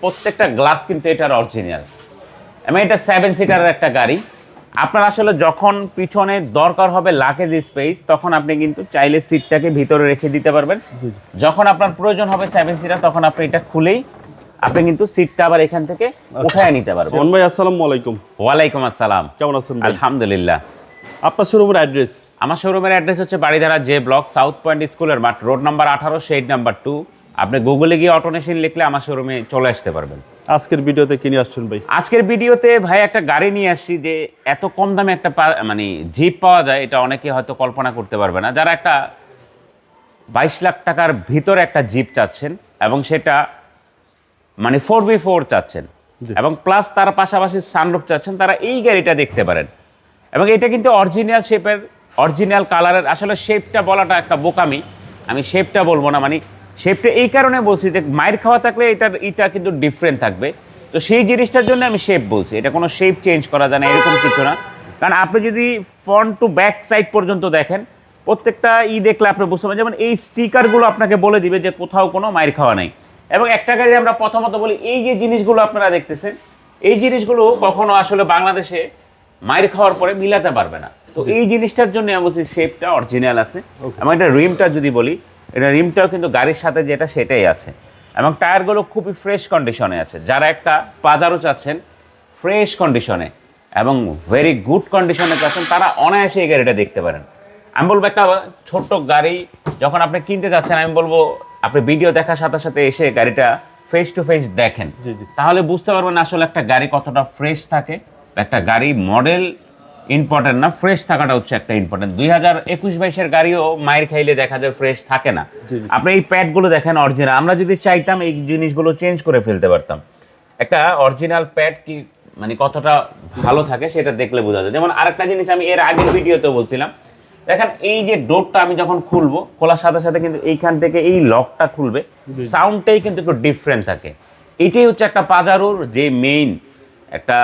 প্রত্যেকটা গ্লাস কিন্তু এটার অরিজিনাল এবং এটা 7 সিটারের একটা গাড়ি। আপনার আসলে যখন পিছনে দরকার হবে লাগেজ স্পেস, তখন আপনি কিন্তু চাইলে সিটটাকে ভিতরে রেখে দিতে পারবেন। যখন আপনার প্রয়োজন হবে 7 সিটার, তখন আপনি এটা খুলেই আপনি কিন্তু সিটটা আবার এখান থেকে উঠায় নিতে পারবেন। মন ভাই আসসালামু আলাইকুম। ওয়ালাইকুম আসসালাম, কেমন আছেন ভাই? আলহামদুলিল্লাহ। আপনার শোরুমের অ্যাড্রেস? আমার শোরুমের অ্যাড্রেস হচ্ছে Baridhara J block, south point স্কুলের মাঠ, রোড নাম্বার 18, শেড নাম্বার 2। আপনি গুগলে গিয়ে অটোনেশন লিখলে আমার শোরুমে চলে আসতে পারবেন। আজকের ভিডিওতে কি নিয়ে আসছেন ভাই? আজকের ভিডিওতে ভাই একটা গাড়ি নিয়ে আসছি, যে এত কম দামে একটা মানে জিপ পাওয়া যায় এটা অনেকে হয়তো কল্পনা করতে পারবে না। যারা একটা 22 লাখ টাকার ভিতরে একটা জিপ চাচ্ছেন এবং সেটা মানে 4x4 চাচ্ছেন এবং প্লাস তার পাশাপাশি সানরুফ চাচ্ছেন, তারা এই গাড়িটা দেখতে পারেন। এবং এটা কিন্তু অরিজিনাল শেপের, অরিজিনাল কালারের। আসলে শেপটা বলাটা একটা বোকামি, আমি শেপটা বলবো না, মানে শেপটা এই কারণে বলছি যে মায়ের খাওয়া থাকলে এটা কিন্তু ডিফারেন্ট থাকবে। তো সেই জিনিসটার জন্য আমি শেপ বলছি, এটা কোনো শেপ চেঞ্জ করা যায় না এরকম কিছু না। কারণ আপনি যদি ফ্রন্ট টু ব্যাক সাইড পর্যন্ত দেখেন, প্রত্যেকটা দেখলে আপনি বুঝতে পারবেন, যেমন এই স্টিকারগুলো আপনাকে বলে দিবে যে কোথাও কোনো মায়ের খাওয়া নাই। এবং একটা গাড়ি আমরা প্রথমত বলি, এই যে জিনিসগুলো আপনারা দেখতেছেন, এই জিনিসগুলো কখনো আসলে বাংলাদেশে মায়ের খাওয়ার পরে মিলাতে পারবে না। তো এই জিনিসটার জন্য আমি বলছি শেপটা অরিজিনাল আছে। এবং এটা রিমটা যদি বলি, এটা রিমটাও কিন্তু গাড়ির সাথে যেটা সেটাই আছে। এবং টায়ারগুলো খুবই ফ্রেশ কন্ডিশনে আছে। যারা একটা পাজারো চাচ্ছেন ফ্রেশ কন্ডিশনে এবং ভেরি গুড কন্ডিশনে চাচ্ছেন, তারা অনায়াসে এই গাড়িটা দেখতে পারেন। আমি বলবো একটা ছোট্ট গাড়ি যখন আপনি কিনতে যাচ্ছেন, আমি বলবো আপনি ভিডিও দেখার সাথে সাথে এসে গাড়িটা ফেস টু ফেস দেখেন, তাহলে বুঝতে পারবেন আসলে একটা গাড়ি কতটা ফ্রেশ থাকে। একটা গাড়ি মডেল ইম্পর্টেন্ট না, ফ্রেশ থাকাটা হচ্ছে একটা ইম্পর্টেন্ট। 2021-22-এর গাড়িও মায়ের খাইলে দেখা যায় ফ্রেশ থাকে না। আপনি এই প্যাডগুলো দেখেন অরিজিনাল, আমরা যদি চাইতাম এই জিনিসগুলো চেঞ্জ করে ফেলতে পারতাম। একটা অরিজিনাল প্যাড কি মানে কতটা ভালো থাকে সেটা দেখলে বোঝা যায়। যেমন আরেকটা জিনিস আমি এর আগের ভিডিওতেও বলছিলাম, দেখেন এই যে ডোরটা আমি যখন খুলবো, খোলার সাথে সাথে কিন্তু এইখান থেকে এই লকটা খুলবে, সাউন্ডটাই কিন্তু একটু ডিফারেন্ট থাকে। এটাই হচ্ছে একটা পাজারোর যে মেইন একটা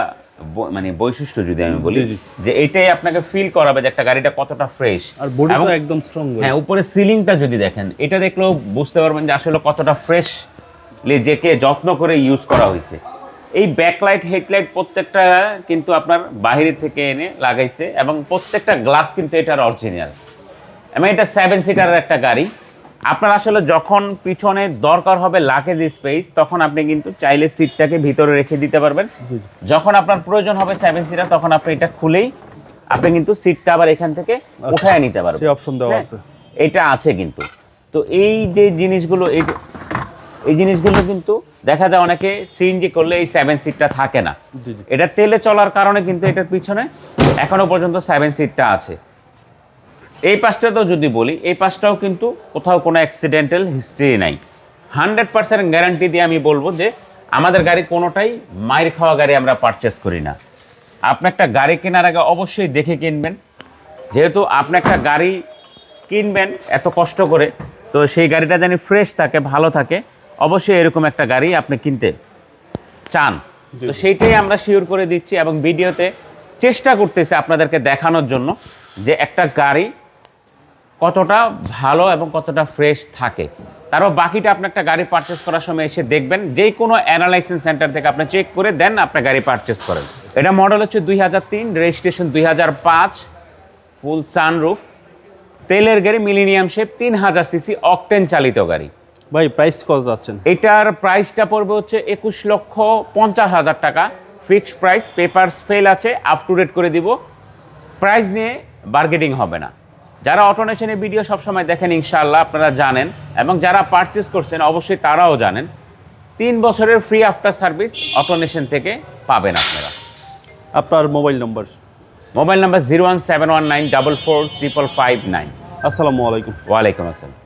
মানে বৈশিষ্ট্য, যদি আমি বলি যে এটাই আপনাকে ফিল করাবে যে একটা গাড়িটা কতটা ফ্রেশ। আর বডিটা একদম স্ট্রং। হ্যাঁ, উপরে সিলিংটা যদি দেখেন, এটা দেখলেও বুঝতে পারবেন যে আসলে কতটা ফ্রেশলি যেকে যত্ন করে ইউজ করা হয়েছে। এই ব্যাকলাইট হেডলাইট প্রত্যেকটা কিন্তু আপনার বাইরে থেকে এনে লাগাইছে এবং প্রত্যেকটা গ্লাস কিন্তু এটার অরিজিনাল। এবং এটা 7 সিটারের একটা গাড়ি। আপনার আসলে যখন পিছনে দরকার হবে লাগেজ স্পেস, তখন আপনি কিন্তু চাইলে সিটটাকে ভিতরে রেখে দিতে পারবেন। যখন আপনার প্রয়োজন হবে 7 সিটার, তখন আপনি এটা খুলেই আপনি কিন্তু সিটটা আবার এখান থেকে উঠায় নিতে পারবেন। সেই অপশন দেওয়া আছে, এটা আছে কিন্তু। তো এই যে জিনিসগুলো, এই জিনিসগুলো কিন্তু দেখা যায় অনেকে সিএনজি করলে এই 7 সিটটা থাকে না। এটা তেলে চলার কারণে কিন্তু এটার পিছনে এখনো পর্যন্ত 7 সিটটা আছে। এই পাশটাতেও যদি বলি, এই পাশটাও কিন্তু কোথাও কোনো অ্যাক্সিডেন্টাল হিস্ট্রি নাই। 100% গ্যারান্টি দিয়ে আমি বলবো যে আমাদের গাড়ি কোনোটাই মাইর খাওয়া গাড়ি আমরা পারচেস করি না। আপনি একটা গাড়ি কেনার আগে অবশ্যই দেখে কিনবেন, যেহেতু আপনি একটা গাড়ি কিনবেন এত কষ্ট করে, তো সেই গাড়িটা যেন ফ্রেশ থাকে, ভালো থাকে, অবশ্যই এরকম একটা গাড়ি আপনি কিনতে চান। তো সেইটাই আমরা শিওর করে দিচ্ছি এবং ভিডিওতে চেষ্টা করতেছি আপনাদেরকে দেখানোর জন্য যে একটা গাড়ি কতটা ভালো এবং কতটা ফ্রেশ থাকে। তারপর বাকিটা আপনি একটা গাড়ি পারচেস করার সময় এসে দেখবেন, যে কোনো অ্যানালাইসিস সেন্টার থেকে আপনি চেক করে দেন আপনার গাড়ি পারচেস করেন। এটা মডেল হচ্ছে 2003, রেজিস্ট্রেশন 2005, ফুল সানরুফ, তেলের গাড়ি, মিলেনিয়াম শেপ, 3000 সিসি অকটেন চালিত গাড়ি। ভাই প্রাইস কত যাচ্ছেন? এটার প্রাইসটা পড়বে হচ্ছে 21,50,000 টাকা ফিক্সড প্রাইস। পেপারস ফেল আছে, আপ টু ডেট করে দিব, প্রাইস নিয়ে বার্গেটিং হবে না। যারা অটোনেশনের ভিডিও সবসময় দেখেন ইনশাআল্লাহ আপনারা জানেন, এবং যারা পারচেস করছেন অবশ্যই তারাও জানেন, 3 বছরের ফ্রি আফটার সার্ভিস অটোনেশন থেকে পাবেন আপনারা। আপনার মোবাইল নম্বর? Mobile number 01719445559। আসসালামু আলাইকুম। ওয়ালাইকুম আসসালাম।